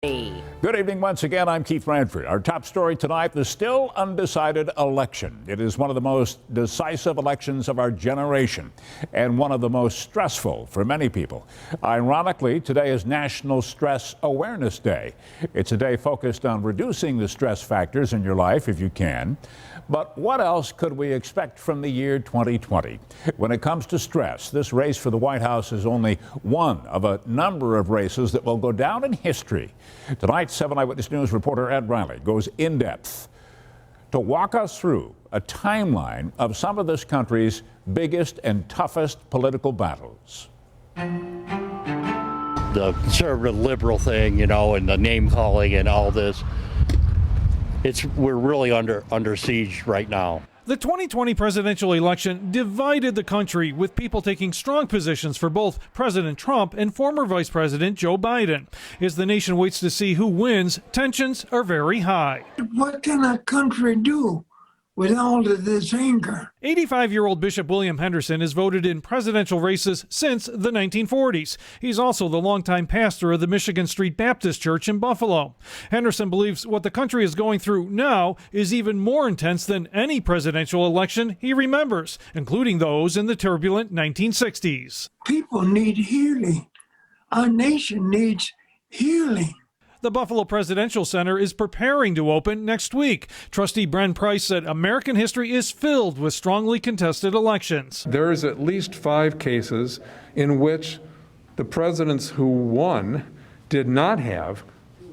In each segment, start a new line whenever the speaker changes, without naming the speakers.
Good evening once again. I'm Keith Ranford. Our top story tonight, the still undecided election. It is one of the most decisive elections of our generation and one of the most stressful for many people. Ironically, today is National Stress Awareness Day. It's a day focused on reducing the stress factors in your life if you can. But what else could we expect from the year 2020? When it comes to stress, this race for the White House is only one of a number of races that will go down in history. Tonight, 7 Eyewitness News reporter Ed Riley goes in depth to walk us through a timeline of some of this country's biggest and toughest political battles.
The conservative liberal thing, and the name calling and all this. We're really under siege right now.
The 2020 presidential election divided the country, with people taking strong positions for both President Trump and former Vice President Joe Biden. As the nation waits to see who wins, tensions are very high.
What can a country do with all of this anger?
85-year-old Bishop William Henderson has voted in presidential races since the 1940s. He's also the longtime pastor of the Michigan Street Baptist Church in Buffalo. Henderson believes what the country is going through now is even more intense than any presidential election he remembers, including those in the turbulent 1960s.
People need healing. Our nation needs healing.
The Buffalo Presidential Center is preparing to open next week. Trustee Bren Price said American history is filled with strongly contested elections.
There is at least 5 cases in which the presidents who won did not have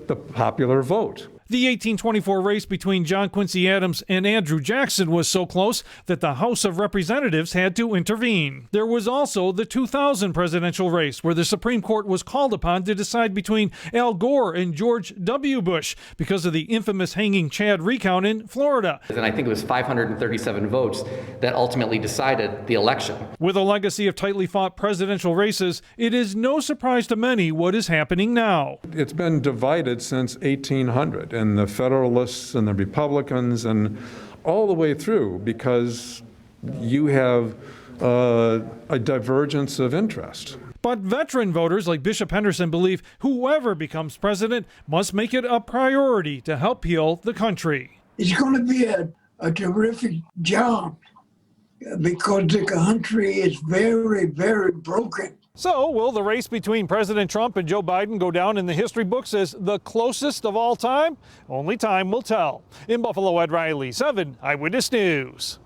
the popular vote.
The 1824 race between John Quincy Adams and Andrew Jackson was so close that the House of Representatives had to intervene. There was also the 2000 presidential race, where the Supreme Court was called upon to decide between Al Gore and George W. Bush because of the infamous hanging Chad recount in Florida.
And I think it was 537 votes that ultimately decided the election.
With a legacy of tightly fought presidential races, it is no surprise to many what is happening now.
It's been divided since 1800. And the Federalists and the Republicans and all the way through, because you have a divergence of interest.
But veteran voters like Bishop Henderson believe whoever becomes president must make it a priority to help heal the country.
It's going to be a terrific job because the country is very, very broken.
So, will the race between President Trump and Joe Biden go down in the history books as the closest of all time? Only time will tell. In Buffalo, Ed Riley, 7 Eyewitness News.